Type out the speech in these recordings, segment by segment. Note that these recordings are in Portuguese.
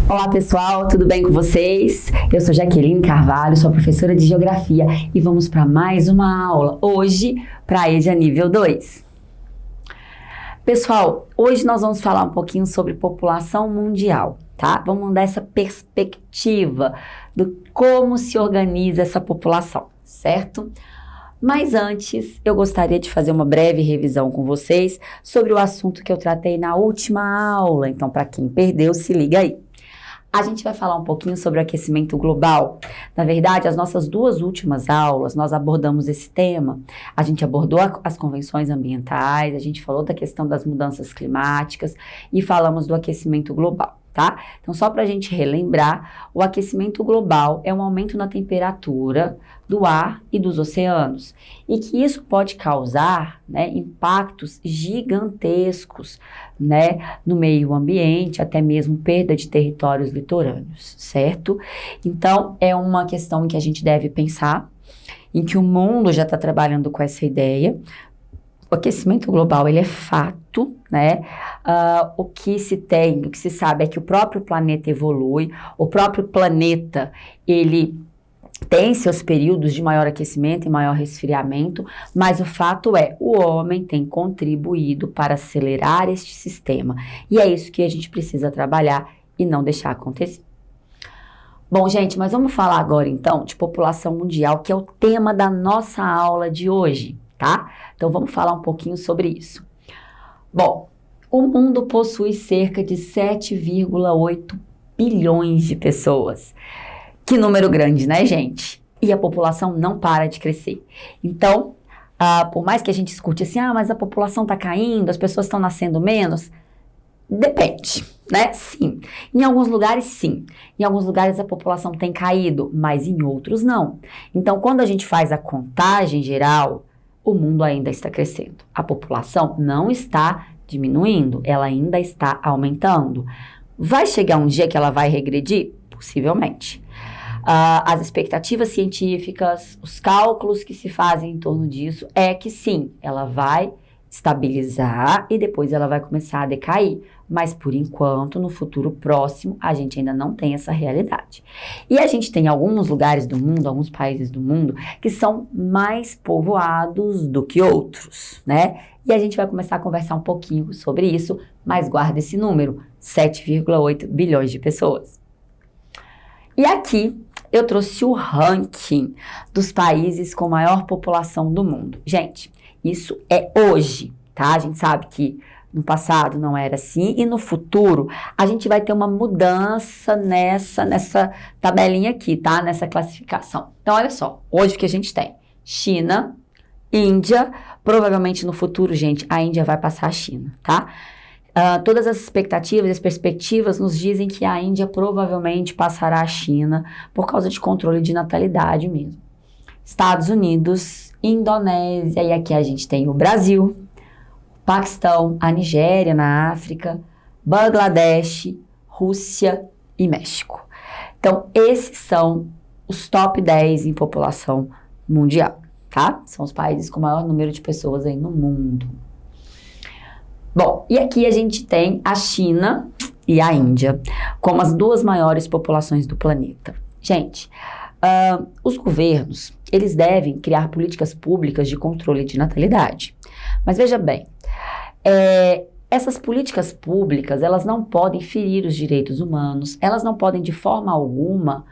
Olá pessoal, tudo bem com vocês? Eu sou Jaqueline Carvalho, sou professora de Geografia e vamos para mais uma aula, hoje para a EJA nível 2. Pessoal, hoje nós vamos falar um pouquinho sobre população mundial, tá? Vamos dar essa perspectiva do como se organiza essa população, certo? Mas antes, eu gostaria de fazer uma breve revisão com vocês sobre o assunto que eu tratei na última aula. Então, para quem perdeu, se liga aí. A gente vai falar um pouquinho sobre o aquecimento global. Na verdade, as nossas duas últimas aulas, nós abordamos esse tema. A gente abordou as convenções ambientais, a gente falou da questão das mudanças climáticas e falamos do aquecimento global. Tá? Então, só para a gente relembrar, o aquecimento global é um aumento na temperatura do ar e dos oceanos e que isso pode causar, né, impactos gigantescos, né, no meio ambiente, até mesmo perda de territórios litorâneos, certo? Então, é uma questão que a gente deve pensar, em que o mundo já está trabalhando com essa ideia. O aquecimento global, ele é fato, né? O que se sabe é que o próprio planeta evolui, o próprio planeta, ele tem seus períodos de maior aquecimento e maior resfriamento, mas o fato é, o homem tem contribuído para acelerar este sistema, e é isso que a gente precisa trabalhar e não deixar acontecer. Bom, gente, mas vamos falar agora, então, de população mundial, que é o tema da nossa aula de hoje. Tá? Então vamos falar um pouquinho sobre isso. Bom, o mundo possui cerca de 7,8 bilhões de pessoas. Que número grande, né, gente? E a população não para de crescer. Então, por mais que a gente escute assim, mas a população está caindo, as pessoas estão nascendo menos, depende, né? Sim. Em alguns lugares, sim. Em alguns lugares a população tem caído, mas em outros não. Então, quando a gente faz a contagem geral, o mundo ainda está crescendo. A população não está diminuindo, ela ainda está aumentando. Vai chegar um dia que ela vai regredir? Possivelmente. As expectativas científicas, os cálculos que se fazem em torno disso é que sim, ela vai estabilizar e depois ela vai começar a decair. Mas, por enquanto, no futuro próximo, a gente ainda não tem essa realidade. E a gente tem alguns lugares do mundo, alguns países do mundo, que são mais povoados do que outros, né? E a gente vai começar a conversar um pouquinho sobre isso, mas guarda esse número, 7,8 bilhões de pessoas. E aqui, eu trouxe o ranking dos países com maior população do mundo. Gente, isso é hoje, tá? A gente sabe que no passado não era assim e no futuro a gente vai ter uma mudança nessa tabelinha aqui, tá? Nessa classificação. Então, olha só, hoje o que a gente tem? China, Índia, provavelmente no futuro, gente, a Índia vai passar a China, tá? Todas as expectativas e as perspectivas nos dizem que a Índia provavelmente passará a China por causa de controle de natalidade mesmo. Estados Unidos, Indonésia, e aqui a gente tem o Brasil, Paquistão, a Nigéria na África, Bangladesh, Rússia e México. Então, esses são os top 10 em população mundial, tá? São os países com maior número de pessoas aí no mundo. Bom, e aqui a gente tem a China e a Índia como as duas maiores populações do planeta. Gente, os governos, eles devem criar políticas públicas de controle de natalidade. Mas veja bem, essas políticas públicas, elas não podem ferir os direitos humanos, elas não podem de forma alguma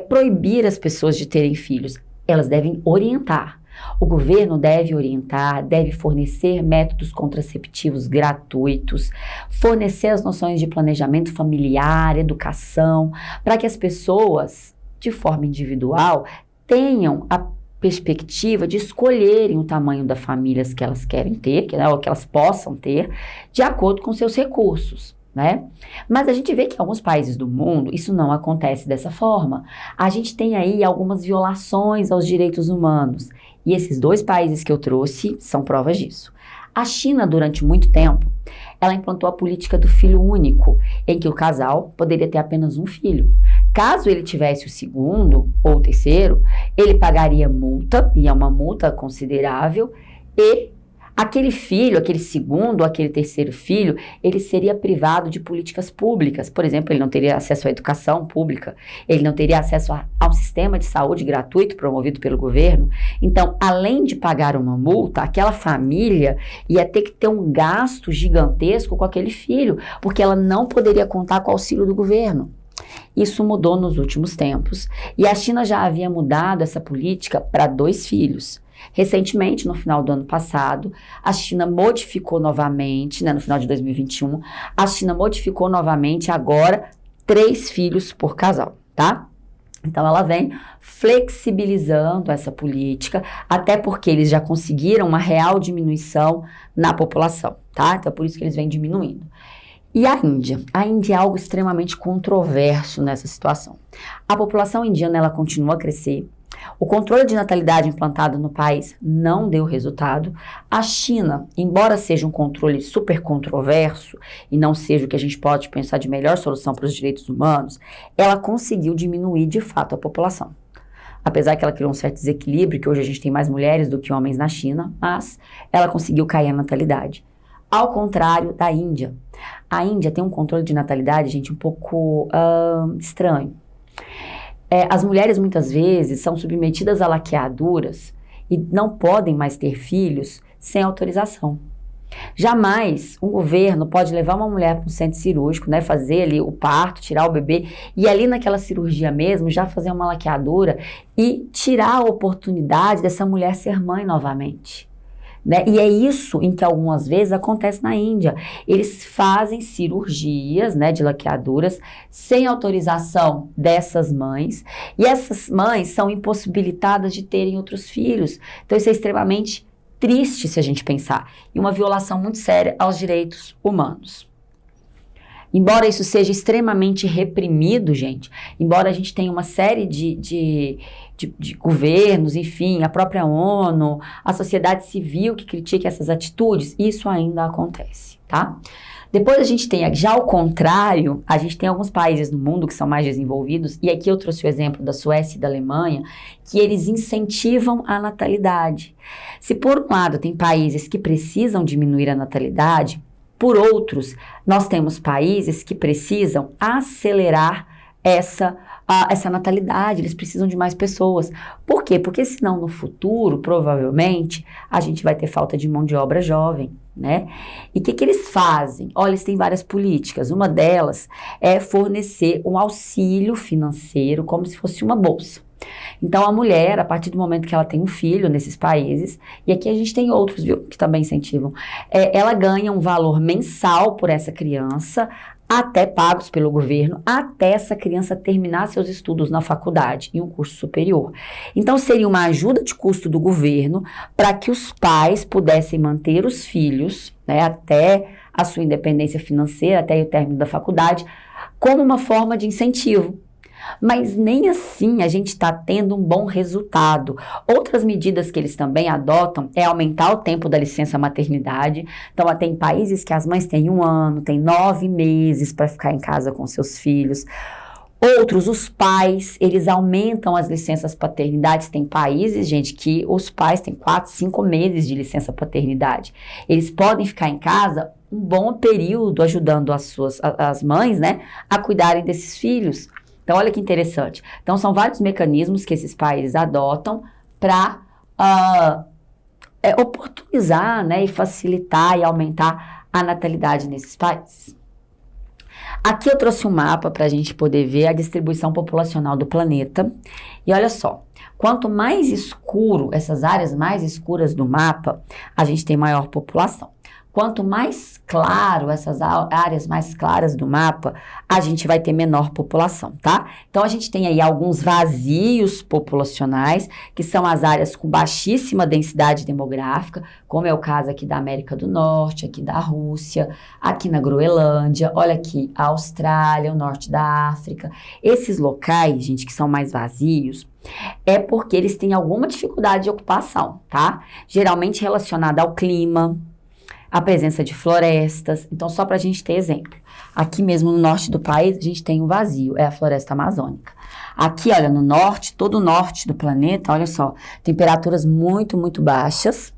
proibir as pessoas de terem filhos, elas devem orientar. O governo deve orientar, deve fornecer métodos contraceptivos gratuitos, fornecer as noções de planejamento familiar, educação, para que as pessoas, de forma individual, tenham a perspectiva de escolherem o tamanho das famílias que elas querem ter, ou que elas possam ter, de acordo com seus recursos, né? Mas a gente vê que em alguns países do mundo isso não acontece dessa forma. A gente tem aí algumas violações aos direitos humanos. E esses dois países que eu trouxe são provas disso. A China, durante muito tempo, ela implantou a política do filho único, em que o casal poderia ter apenas um filho. Caso ele tivesse o segundo ou o terceiro, ele pagaria multa, e é uma multa considerável, e Aquele filho, aquele segundo, aquele terceiro filho, ele seria privado de políticas públicas. Por exemplo, ele não teria acesso à educação pública, ele não teria acesso a um sistema de saúde gratuito promovido pelo governo. Então, além de pagar uma multa, aquela família ia ter que ter um gasto gigantesco com aquele filho, porque ela não poderia contar com o auxílio do governo. Isso mudou nos últimos tempos e a China já havia mudado essa política para 2 filhos. Recentemente, no final do ano passado, a China modificou novamente, no final de 2021, a China modificou novamente agora 3 filhos por casal, tá? Então, ela vem flexibilizando essa política, até porque eles já conseguiram uma real diminuição na população, tá? Então, é por isso que eles vêm diminuindo. E a Índia? A Índia é algo extremamente controverso nessa situação. A população indiana, ela continua a crescer. O controle de natalidade implantado no país não deu resultado. A China, embora seja um controle super controverso e não seja o que a gente pode pensar de melhor solução para os direitos humanos, ela conseguiu diminuir de fato a população. Apesar que ela criou um certo desequilíbrio, que hoje a gente tem mais mulheres do que homens na China, mas ela conseguiu cair a natalidade. Ao contrário da Índia. A Índia tem um controle de natalidade, gente, um pouco estranho. As mulheres muitas vezes são submetidas a laqueaduras e não podem mais ter filhos sem autorização. Jamais um governo pode levar uma mulher para um centro cirúrgico, fazer ali o parto, tirar o bebê e ali naquela cirurgia mesmo já fazer uma laqueadura e tirar a oportunidade dessa mulher ser mãe novamente. E é isso em que algumas vezes acontece na Índia. Eles fazem cirurgias, de laqueaduras sem autorização dessas mães e essas mães são impossibilitadas de terem outros filhos. Então isso é extremamente triste se a gente pensar e uma violação muito séria aos direitos humanos. Embora isso seja extremamente reprimido, gente, embora a gente tenha uma série de governos, enfim, a própria ONU, a sociedade civil que critique essas atitudes, isso ainda acontece, tá? Depois a gente tem, já ao contrário, a gente tem alguns países no mundo que são mais desenvolvidos, e aqui eu trouxe o exemplo da Suécia e da Alemanha, que eles incentivam a natalidade. Se por um lado tem países que precisam diminuir a natalidade, por outros, nós temos países que precisam acelerar essa natalidade, eles precisam de mais pessoas. Por quê? Porque senão no futuro, provavelmente, a gente vai ter falta de mão de obra jovem, E o que eles fazem? Olha, eles têm várias políticas. Uma delas é fornecer um auxílio financeiro como se fosse uma bolsa. Então, a mulher, a partir do momento que ela tem um filho nesses países, e aqui a gente tem outros, viu, que também incentivam, ela ganha um valor mensal por essa criança, até pagos pelo governo, até essa criança terminar seus estudos na faculdade, em um curso superior. Então, seria uma ajuda de custo do governo para que os pais pudessem manter os filhos, até a sua independência financeira, até o término da faculdade, como uma forma de incentivo. Mas nem assim a gente está tendo um bom resultado. Outras medidas que eles também adotam é aumentar o tempo da licença maternidade. Então, tem países que as mães têm 1 ano, têm 9 meses para ficar em casa com seus filhos. Outros, os pais, eles aumentam as licenças paternidades. Tem países, gente, que os pais têm 4, 5 meses de licença paternidade. Eles podem ficar em casa um bom período ajudando as mães, a cuidarem desses filhos. Então, olha que interessante. Então, são vários mecanismos que esses países adotam para oportunizar, e facilitar e aumentar a natalidade nesses países. Aqui eu trouxe um mapa para a gente poder ver a distribuição populacional do planeta. E olha só, quanto mais escuro, essas áreas mais escuras do mapa, a gente tem maior população. Quanto mais claro, essas áreas mais claras do mapa, a gente vai ter menor população, tá? Então, a gente tem aí alguns vazios populacionais, que são as áreas com baixíssima densidade demográfica, como é o caso aqui da América do Norte, aqui da Rússia, aqui na Groenlândia, olha aqui, a Austrália, o norte da África. Esses locais, gente, que são mais vazios, é porque eles têm alguma dificuldade de ocupação, tá? Geralmente relacionada ao clima, a presença de florestas. Então, só para a gente ter exemplo. Aqui mesmo no norte do país, a gente tem um vazio, é a floresta amazônica. Aqui, olha, no norte, todo o norte do planeta, olha só, temperaturas muito, muito baixas,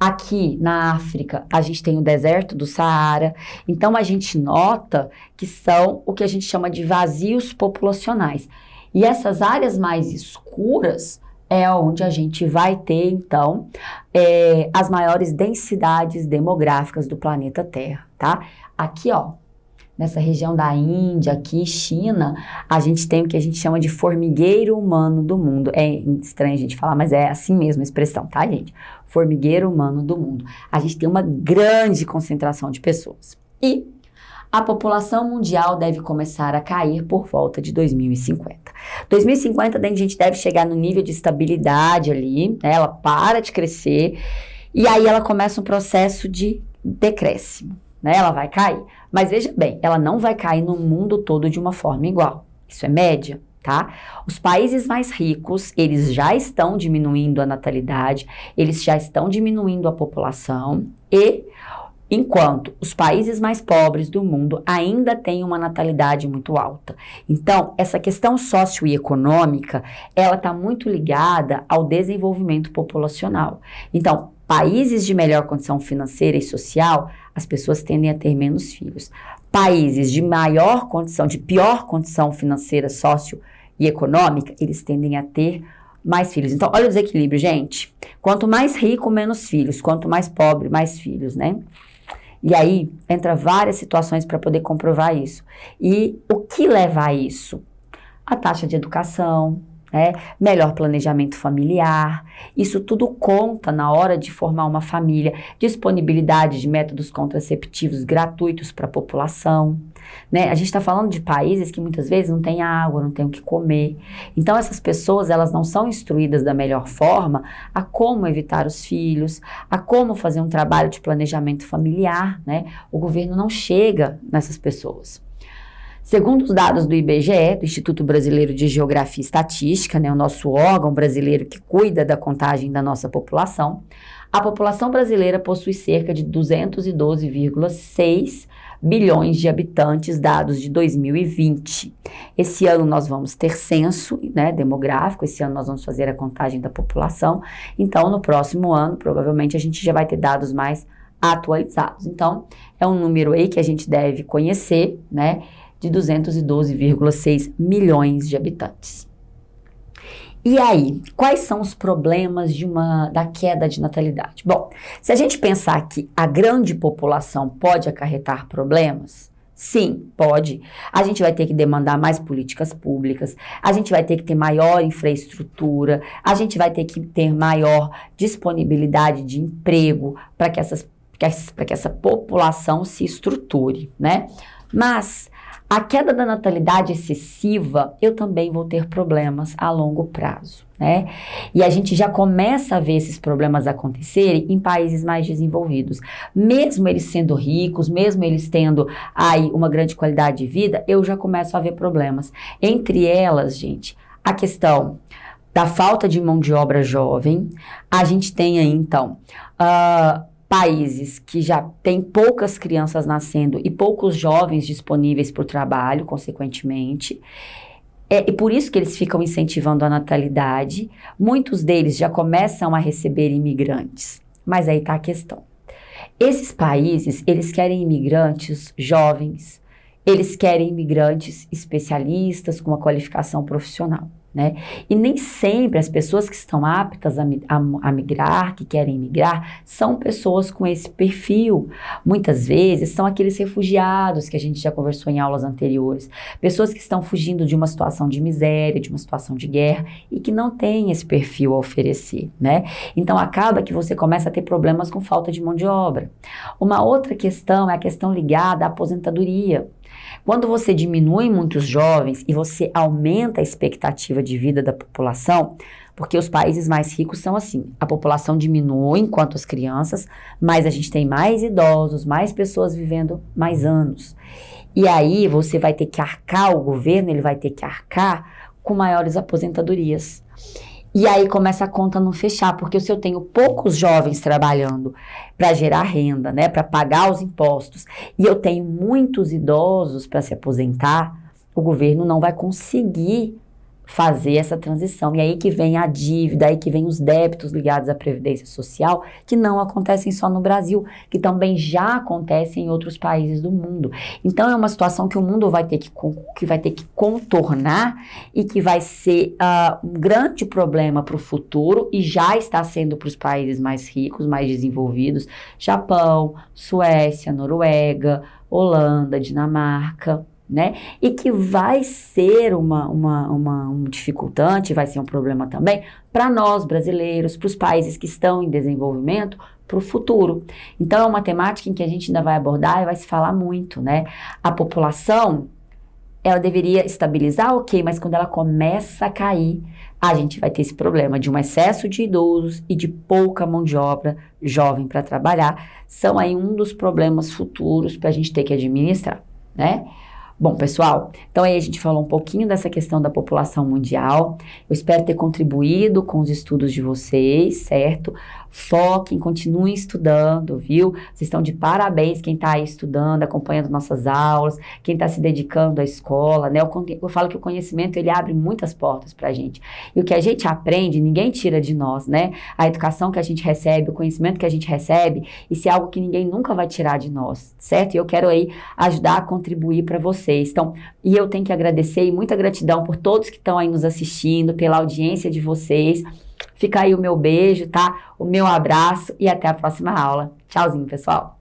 Aqui na África, a gente tem o deserto do Saara, então a gente nota que são o que a gente chama de vazios populacionais. E essas áreas mais escuras é onde a gente vai ter, então, as maiores densidades demográficas do planeta Terra, tá? Aqui, ó, nessa região da Índia, aqui, China, a gente tem o que a gente chama de formigueiro humano do mundo. É estranho a gente falar, mas é assim mesmo a expressão, tá, gente? Formigueiro humano do mundo. A gente tem uma grande concentração de pessoas. E a população mundial deve começar a cair por volta de 2050. 2050, a gente deve chegar no nível de estabilidade ali, né? Ela para de crescer e aí ela começa um processo de decréscimo, né? Ela vai cair. Mas veja bem, ela não vai cair no mundo todo de uma forma igual. Isso é média, tá? Os países mais ricos, eles já estão diminuindo a natalidade, eles já estão diminuindo a população e enquanto os países mais pobres do mundo ainda têm uma natalidade muito alta. Então, essa questão socioeconômica, ela está muito ligada ao desenvolvimento populacional. Então, países de melhor condição financeira e social, as pessoas tendem a ter menos filhos. Países de maior condição, de pior condição financeira, sócio e econômica, eles tendem a ter mais filhos. Então, olha o desequilíbrio, gente. Quanto mais rico, menos filhos. Quanto mais pobre, mais filhos, né? E aí, entra várias situações para poder comprovar isso. E o que leva a isso? A taxa de educação, né? Melhor planejamento familiar, isso tudo conta na hora de formar uma família, disponibilidade de métodos contraceptivos gratuitos para a população, né? A gente está falando de países que muitas vezes não tem água, não tem o que comer, então essas pessoas, elas não são instruídas da melhor forma a como evitar os filhos, a como fazer um trabalho de planejamento familiar, né? O governo não chega nessas pessoas. Segundo os dados do IBGE, do Instituto Brasileiro de Geografia e Estatística, né, o nosso órgão brasileiro que cuida da contagem da nossa população, a população brasileira possui cerca de 212,6 bilhões de habitantes, dados de 2020. Esse ano nós vamos ter censo, né, demográfico, esse ano nós vamos fazer a contagem da população, então no próximo ano provavelmente a gente já vai ter dados mais atualizados. Então é um número aí que a gente deve conhecer, né, de 212,6 milhões de habitantes. E aí, quais são os problemas da queda de natalidade? Bom, se a gente pensar que a grande população pode acarretar problemas, sim, pode. A gente vai ter que demandar mais políticas públicas, a gente vai ter que ter maior infraestrutura, a gente vai ter que ter maior disponibilidade de emprego para que essa população se estruture, né? Mas a queda da natalidade excessiva, eu também vou ter problemas a longo prazo, né? E a gente já começa a ver esses problemas acontecerem em países mais desenvolvidos. Mesmo eles sendo ricos, mesmo eles tendo aí uma grande qualidade de vida, eu já começo a ver problemas. Entre elas, gente, a questão da falta de mão de obra jovem. A gente tem aí, então, países que já têm poucas crianças nascendo e poucos jovens disponíveis para o trabalho, consequentemente. E por isso que eles ficam incentivando a natalidade. Muitos deles já começam a receber imigrantes. Mas aí está a questão. Esses países, eles querem imigrantes jovens, eles querem imigrantes especialistas com uma qualificação profissional, né? E nem sempre as pessoas que estão aptas a migrar, que querem migrar, são pessoas com esse perfil. Muitas vezes são aqueles refugiados que a gente já conversou em aulas anteriores, pessoas que estão fugindo de uma situação de miséria, de uma situação de guerra e que não têm esse perfil a oferecer, né? Então acaba que você começa a ter problemas com falta de mão de obra. Uma outra questão é a questão ligada à aposentadoria. Quando você diminui muitos jovens e você aumenta a expectativa de vida da população, porque os países mais ricos são assim, a população diminui enquanto as crianças, mas a gente tem mais idosos, mais pessoas vivendo mais anos. E aí você vai ter que arcar, o governo ele vai ter que arcar com maiores aposentadorias. E aí começa a conta não fechar, porque se eu tenho poucos jovens trabalhando para gerar renda, né, para pagar os impostos, e eu tenho muitos idosos para se aposentar, o governo não vai conseguir fazer essa transição. E aí que vem a dívida, aí que vem os débitos ligados à Previdência Social, que não acontecem só no Brasil, que também já acontecem em outros países do mundo. Então é uma situação que o mundo vai ter que contornar e que vai ser um grande problema para o futuro e já está sendo para os países mais ricos, mais desenvolvidos, Japão, Suécia, Noruega, Holanda, Dinamarca, né? E que vai ser um dificultante, vai ser um problema também para nós brasileiros, para os países que estão em desenvolvimento, para o futuro. Então é uma temática em que a gente ainda vai abordar e vai se falar muito, né? A população, ela deveria estabilizar, ok, mas quando ela começa a cair, a gente vai ter esse problema de um excesso de idosos e de pouca mão de obra jovem para trabalhar. São aí um dos problemas futuros para a gente ter que administrar, né? Bom, pessoal, então aí a gente falou um pouquinho dessa questão da população mundial. Eu espero ter contribuído com os estudos de vocês, certo? Foquem, continuem estudando, viu? Vocês estão de parabéns quem está aí estudando, acompanhando nossas aulas, quem está se dedicando à escola, né? Eu falo que o conhecimento, ele abre muitas portas para a gente. E o que a gente aprende, ninguém tira de nós, né? A educação que a gente recebe, o conhecimento que a gente recebe, isso é algo que ninguém nunca vai tirar de nós, certo? E eu quero aí ajudar a contribuir para vocês. Então, e eu tenho que agradecer e muita gratidão por todos que estão aí nos assistindo, pela audiência de vocês. Fica aí o meu beijo, tá? O meu abraço e até a próxima aula. Tchauzinho, pessoal!